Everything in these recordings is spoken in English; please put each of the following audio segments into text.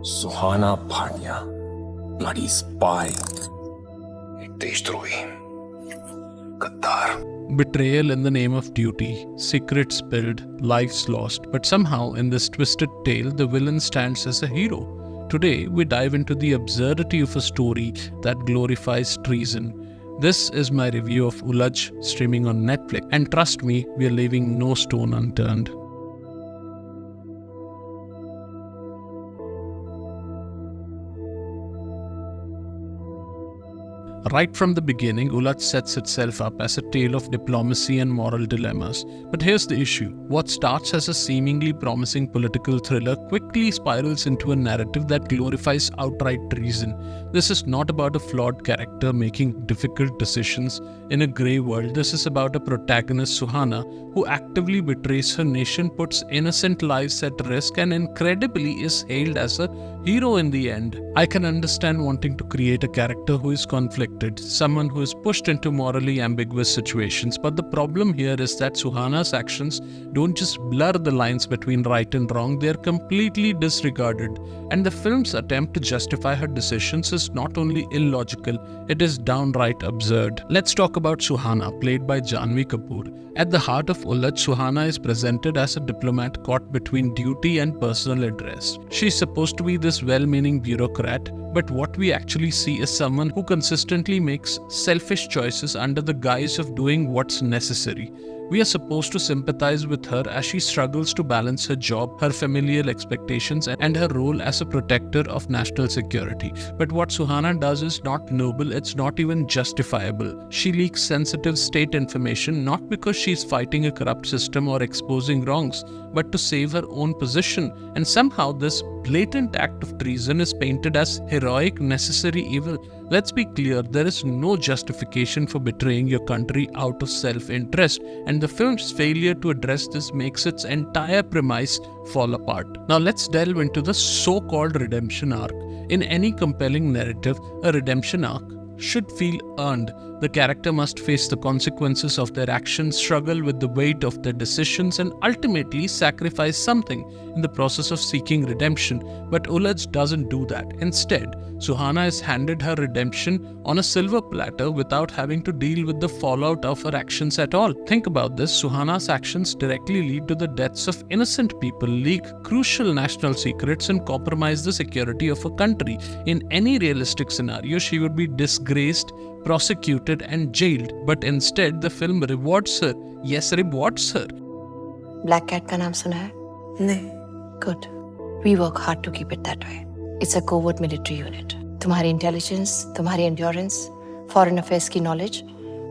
Suhana Bhatia, bloody spy, एक देशद्रोही, गद्दार. Betrayal in the name of duty, secrets spilled, lives lost, but somehow in this twisted tale, the villain stands as a hero. Today, we dive into the absurdity of a story that glorifies treason. This is my review of Ulajh, streaming on Netflix, and trust me, we are leaving no stone unturned. Right from the beginning, Ulajh sets itself up as a tale of diplomacy and moral dilemmas. But here's the issue. What starts as a seemingly promising political thriller quickly spirals into a narrative that glorifies outright treason. This is not about a flawed character making difficult decisions in a grey world. This is about a protagonist, Suhana, who actively betrays her nation, puts innocent lives at risk, and incredibly is hailed as a hero in the end. I can understand wanting to create a character who is conflicted, someone who is pushed into morally ambiguous situations, but the problem here is that Suhana's actions don't just blur the lines between right and wrong, they are completely disregarded. And the film's attempt to justify her decisions is not only illogical, it is downright absurd. Let's talk about Suhana, played by Janhvi Kapoor. At the heart of Ulajh, Suhana is presented as a diplomat caught between duty and personal interest. She's supposed to be this well-meaning bureaucrat, but what we actually see is someone who consistently makes selfish choices under the guise of doing what's necessary. We are supposed to sympathize with her as she struggles to balance her job, her familial expectations, and her role as a protector of national security. But what Suhana does is not noble, it's not even justifiable. She leaks sensitive state information not because she's fighting a corrupt system or exposing wrongs, but to save her own position. And somehow this blatant act of treason is painted as heroic, necessary evil. Let's be clear, there is no justification for betraying your country out of self-interest, and the film's failure to address this makes its entire premise fall apart. Now let's delve into the so-called redemption arc. In any compelling narrative, a redemption arc should feel earned. The character must face the consequences of their actions, struggle with the weight of their decisions, and ultimately sacrifice something in the process of seeking redemption. But Ulajh doesn't do that. Instead, Suhana is handed her redemption on a silver platter without having to deal with the fallout of her actions at all. Think about this. Suhana's actions directly lead to the deaths of innocent people, leak crucial national secrets, and compromise the security of a country. In any realistic scenario, she would be disgraced, prosecuted, and jailed. But instead, the film rewards her. Yes, rewards her. Black Cat का नाम सुना है? नहीं. Good. We work hard to keep it that way. It's a covert military unit. तुम्हारी intelligence, तुम्हारी endurance, foreign affairs की knowledge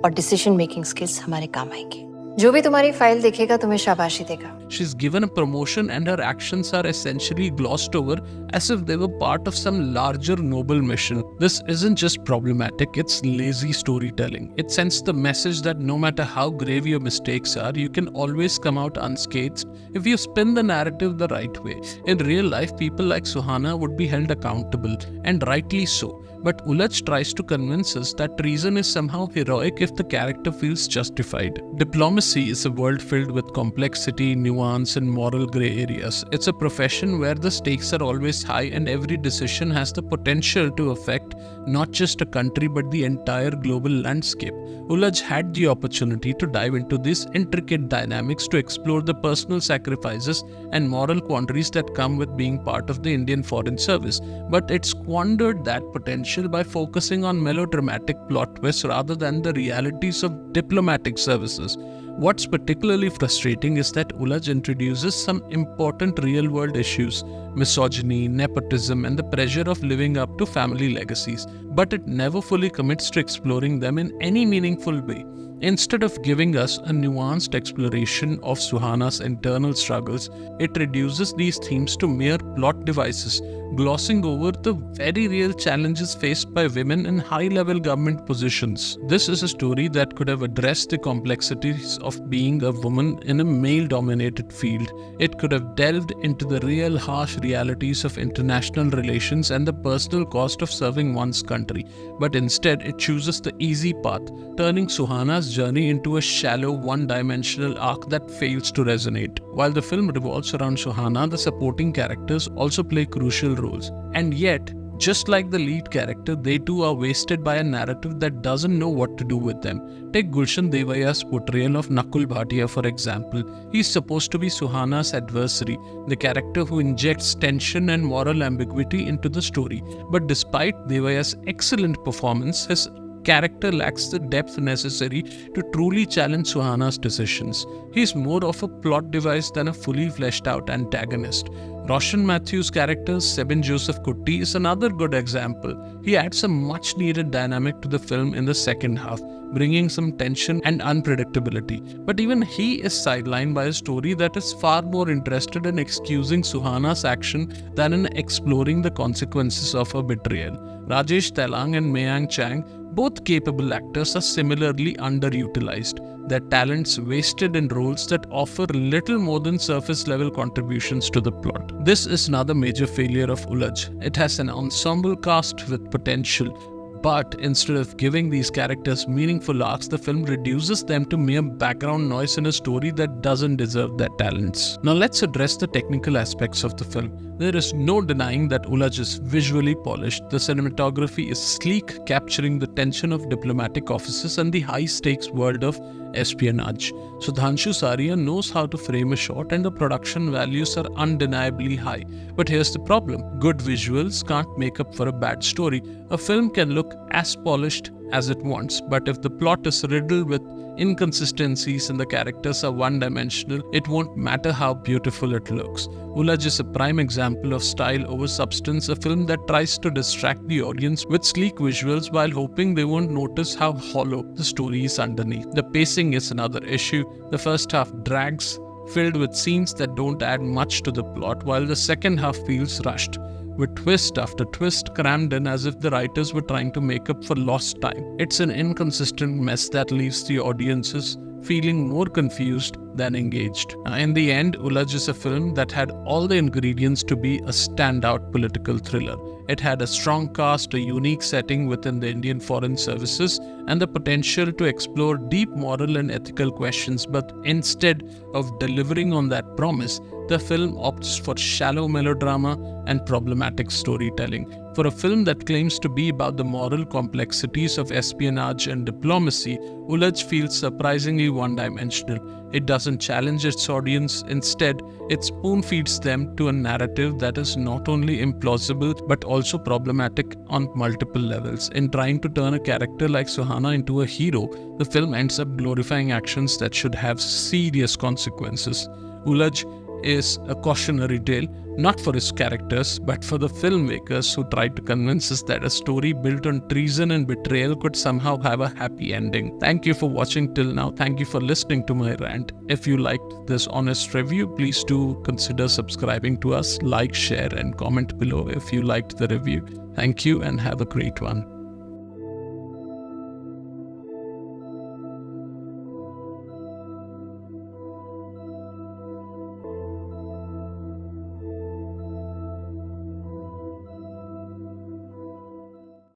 और decision making skills हमारे काम आएंगी. जो भी तुम्हारी फाइल देखेगा तुम्हें शाबाशी देगा. She's given a promotion and her actions are essentially glossed over as if they were part of some larger noble mission. This isn't just problematic, it's lazy storytelling. It sends the message that no matter how grave your mistakes are, you can always come out unscathed if you spin the narrative the right way. In real life, people like Suhana would be held accountable, and rightly so. But Ulajh tries to convince us that treason is somehow heroic if the character feels justified. Diplomacy is a world filled with complexity, nuance, and moral grey areas. It's a profession where the stakes are always high and every decision has the potential to affect not just a country but the entire global landscape. Ulajh had the opportunity to dive into these intricate dynamics, to explore the personal sacrifices and moral quandaries that come with being part of the Indian Foreign Service. But it squandered that potential by focusing on melodramatic plot twists rather than the realities of diplomatic services. What's particularly frustrating is that Ulajh introduces some important real-world issues: misogyny, nepotism, and the pressure of living up to family legacies, but it never fully commits to exploring them in any meaningful way. Instead of giving us a nuanced exploration of Suhana's internal struggles, it reduces these themes to mere plot devices, glossing over the very real challenges faced by women in high-level government positions. This is a story that could have addressed the complexities of being a woman in a male-dominated field. It could have delved into the real harsh realities of international relations and the personal cost of serving one's country. But instead, it chooses the easy path, turning Suhana's character's journey into a shallow, one-dimensional arc that fails to resonate. While the film revolves around Suhana, the supporting characters also play crucial roles. And yet, just like the lead character, they too are wasted by a narrative that doesn't know what to do with them. Take Gulshan Devaya's portrayal of Nakul Bhatia for example. He's supposed to be Suhana's adversary, the character who injects tension and moral ambiguity into the story. But despite Devaya's excellent performance, his character lacks the depth necessary to truly challenge Suhana's decisions. He's more of a plot device than a fully fleshed out antagonist. Roshan Matthews' character, Sebin Joseph Kutti, is another good example. He adds a much needed dynamic to the film in the second half, bringing some tension and unpredictability. But even he is sidelined by a story that is far more interested in excusing Suhana's action than in exploring the consequences of her betrayal. Rajesh Telang and Mayank Chang, both capable actors, are similarly underutilized, their talents wasted in roles that offer little more than surface level contributions to the plot. This is another major failure of Ulajh. It has an ensemble cast with potential, but instead of giving these characters meaningful arcs, the film reduces them to mere background noise in a story that doesn't deserve their talents. Now let's address the technical aspects of the film. There is no denying that Ulajh is visually polished. The cinematography is sleek, capturing the tension of diplomatic offices and the high-stakes world of espionage. Sudhanshu Saria knows how to frame a shot, and the production values are undeniably high. But here's the problem. Good visuals can't make up for a bad story. A film can look as polished as it wants, but if the plot is riddled with inconsistencies and the characters are one-dimensional, it won't matter how beautiful it looks. Ulajh is a prime example of style over substance, a film that tries to distract the audience with sleek visuals while hoping they won't notice how hollow the story is underneath. The pacing is another issue. The first half drags, filled with scenes that don't add much to the plot, while the second half feels rushed, with twist after twist crammed in as if the writers were trying to make up for lost time. It's an inconsistent mess that leaves the audiences feeling more confused than engaged. In the end, Ulajh is a film that had all the ingredients to be a standout political thriller. It had a strong cast, a unique setting within the Indian Foreign Services, and the potential to explore deep moral and ethical questions, but instead of delivering on that promise, the film opts for shallow melodrama and problematic storytelling. For a film that claims to be about the moral complexities of espionage and diplomacy, Ulajh feels surprisingly one-dimensional. It doesn't challenge its audience. Instead, it spoon-feeds them to a narrative that is not only implausible but also problematic on multiple levels. In trying to turn a character like Suhana into a hero, the film ends up glorifying actions that should have serious consequences. Ulajh is a cautionary tale, not for its characters, but for the filmmakers who tried to convince us that a story built on treason and betrayal could somehow have a happy ending. Thank you for watching till now. Thank you for listening to my rant. If you liked this honest review, please do consider subscribing to us, like, share, and comment below if you liked the review. Thank you and have a great one.